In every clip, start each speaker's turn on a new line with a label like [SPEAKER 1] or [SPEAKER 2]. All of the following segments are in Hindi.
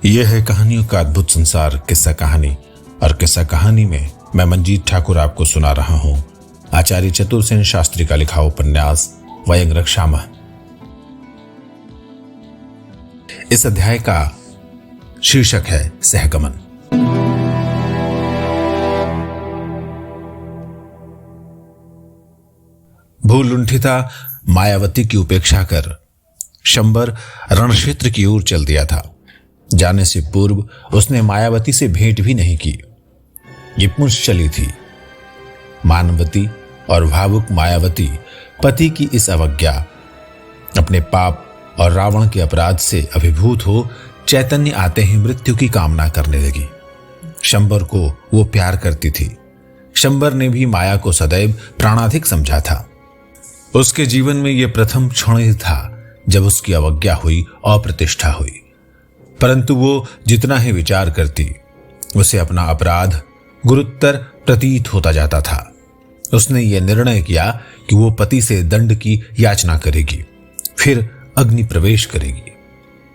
[SPEAKER 1] यह है कहानियों का अद्भुत संसार किस्सा कहानी। और किस्सा कहानी में मैं मंजीत ठाकुर आपको सुना रहा हूं आचार्य चतुरसेन शास्त्री का लिखा उपन्यास वयंगरक्षामः। इस अध्याय का शीर्षक है सहगमन। भूलुंठिता मायावती की उपेक्षा कर शंबर रणक्षेत्र की ओर चल दिया था। जाने से पूर्व उसने मायावती से भेंट भी नहीं की। ये पुंछ चली थी। मानवती और भावुक मायावती पति की इस अवज्ञा, अपने पाप और रावण के अपराध से अभिभूत हो चैतन्य आते ही मृत्यु की कामना करने लगी। शंबर को वो प्यार करती थी। शंबर ने भी माया को सदैव प्राणाधिक समझा था। उसके जीवन में यह प्रथम क्षण था जब उसकी अवज्ञा हुई, अप्रतिष्ठा हुई। परंतु वो जितना ही विचार करती, उसे अपना अपराध गुरुतर प्रतीत होता जाता था। उसने ये निर्णय किया कि वो पति से दंड की याचना करेगी, फिर अग्नि प्रवेश करेगी।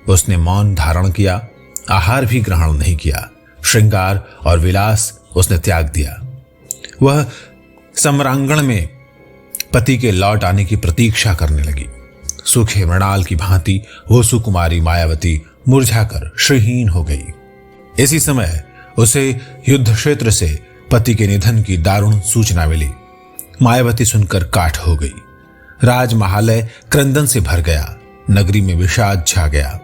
[SPEAKER 1] उसने मौन धारण किया, आहार भी ग्रहण नहीं किया। श्रृंगार और विलास उसने त्याग दिया। वह सम्रांगण में पति के लौट आने की प्रतीक्षा करने लगी। सूखे मृणाल की भांति वो सुकुमारी मायावती मुरझाकर श्रीहीन हो गई। इसी समय उसे युद्ध क्षेत्र से पति के निधन की दारुण सूचना मिली। मायावती सुनकर काठ हो गई। राजमहालय क्रंदन से भर गया। नगरी में विषाद छा गया।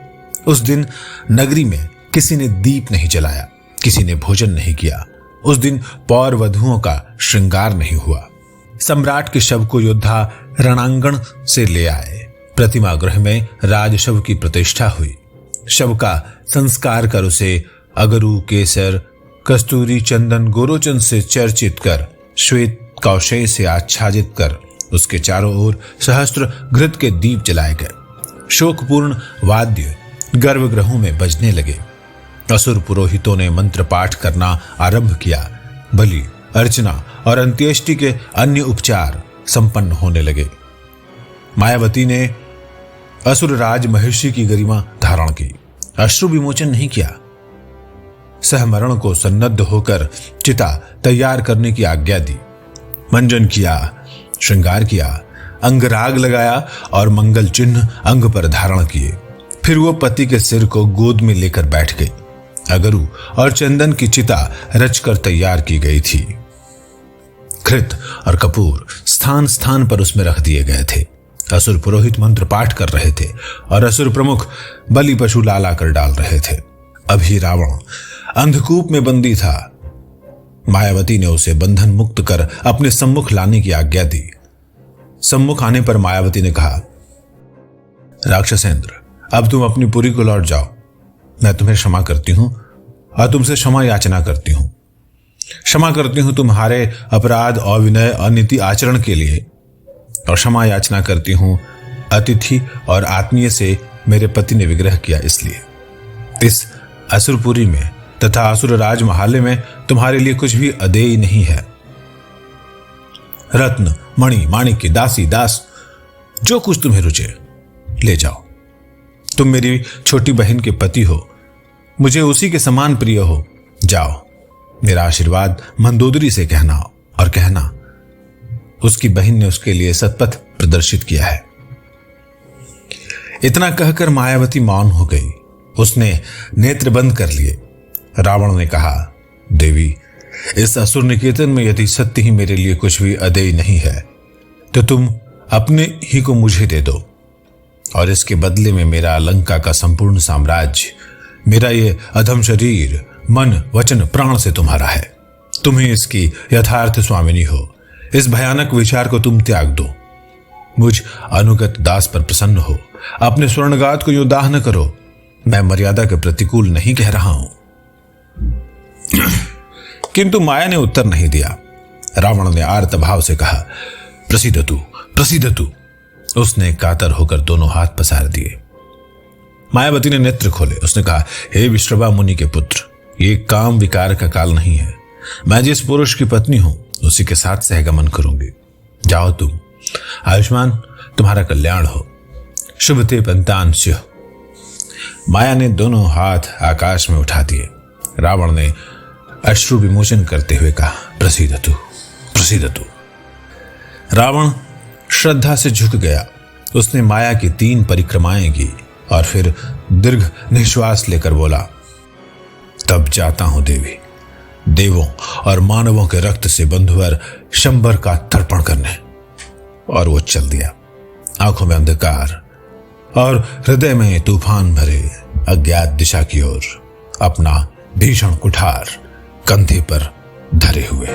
[SPEAKER 1] उस दिन नगरी में किसी ने दीप नहीं जलाया, किसी ने भोजन नहीं किया। उस दिन पौर वधुओं का श्रृंगार नहीं हुआ। सम्राट के शव को योद्धा रणांगण से ले आए। प्रतिमा गृह में राजशव की प्रतिष्ठा हुई। शव का संस्कार कर उसे अगरू, केसर, कस्तूरी, चंदन, गोरोचन से चर्चित कर, श्वेत कौशेय से आच्छादित कर उसके चारों ओर सहस्त्र घृत के दीप जलाए गए। शोकपूर्ण वाद्य गर्भगृहों में बजने लगे। असुर पुरोहितों ने मंत्र पाठ करना आरंभ किया। बलि, अर्चना और अंत्येष्टि के अन्य उपचार संपन्न होने लगे। मायावती ने असुरराज महर्षि की गरिमा धारण की, अश्रु विमोचन नहीं किया। सहमरण को सन्नद्ध होकर चिता तैयार करने की आज्ञा दी। मंजन किया, श्रृंगार किया, अंगराग लगाया और मंगल चिन्ह अंग पर धारण किए। फिर वो पति के सिर को गोद में लेकर बैठ गई। अगरू और चंदन की चिता रचकर तैयार की गई थी। घृत और कपूर स्थान स्थान पर उसमें रख दिए गए थे। असुर पुरोहित मंत्र पाठ कर रहे थे और असुर प्रमुख बलि पशु लाला कर डाल रहे थे। अभी रावण अंधकूप में बंदी था। मायावती ने उसे बंधन मुक्त कर अपने सम्मुख लाने की आज्ञा दी। सम्मुख आने पर मायावती ने कहा, राक्षसेंद्र, अब तुम अपनी पुरी को लौट जाओ। मैं तुम्हें क्षमा करती हूं और तुमसे क्षमा याचना करती हूं। क्षमा करती हूं तुम्हारे अपराध, अविनय, अनीति आचरण के लिए, और क्षमा याचना करती हूं अतिथि और आत्मीय से मेरे पति ने विग्रह किया इसलिए। इस असुरपुरी में तथा असुर राजमहाले में तुम्हारे लिए कुछ भी अदेय नहीं है। रत्न, मणि, माणिक्य, दासी, दास, जो कुछ तुम्हें रुचे ले जाओ। तुम मेरी छोटी बहन के पति हो, मुझे उसी के समान प्रिय हो। जाओ, मेरा आशीर्वाद मंदोदरी से कहना और कहना उसकी बहन ने उसके लिए सतपथ प्रदर्शित किया है। इतना कहकर मायावती मौन हो गई। उसने नेत्र बंद कर लिए। रावण ने कहा, देवी, इस असुर निकेतन में यदि सत्य ही मेरे लिए कुछ भी अदेय नहीं है तो तुम अपने ही को मुझे दे दो, और इसके बदले में मेरा लंका का संपूर्ण साम्राज्य, मेरा ये अधम शरीर, मन, वचन, प्राण से तुम्हारा है। तुम ही इसकी यथार्थ स्वामिनी हो। इस भयानक विचार को तुम त्याग दो। मुझ अनुगत दास पर प्रसन्न हो। अपने स्वर्णगात को यूं दाह न करो। मैं मर्यादा के प्रतिकूल नहीं कह रहा हूं। किंतु माया ने उत्तर नहीं दिया। रावण ने आर्त भाव से कहा, प्रसिद्ध तू, प्रसिद्ध तू। उसने कातर होकर दोनों हाथ पसार दिए। मायावती ने नेत्र खोले। उसने कहा, हे विश्रवा मुनि के पुत्र, ये काम विकार का काल नहीं है। मैं जिस पुरुष की पत्नी हूं उसी के साथ सहगमन करूंगी। जाओ तुम। आयुष्मान तुम्हारा कल्याण हो। शुभते पंतांश्य। माया ने दोनों हाथ आकाश में उठा दिए। रावण ने अश्रु विमोचन करते हुए कहा, प्रसीदतु प्रसीदतु। रावण श्रद्धा से झुक गया। उसने माया की 3 परिक्रमाएं की और फिर दीर्घ निश्वास लेकर बोला, तब जाता हूं देवी, देवों और मानवों के रक्त से बंधुवर शंबर का तर्पण करने। और वो चल दिया, आंखों में अंधकार और हृदय में तूफान भरे अज्ञात दिशा की ओर, अपना भीषण कुठार कंधे पर धरे हुए।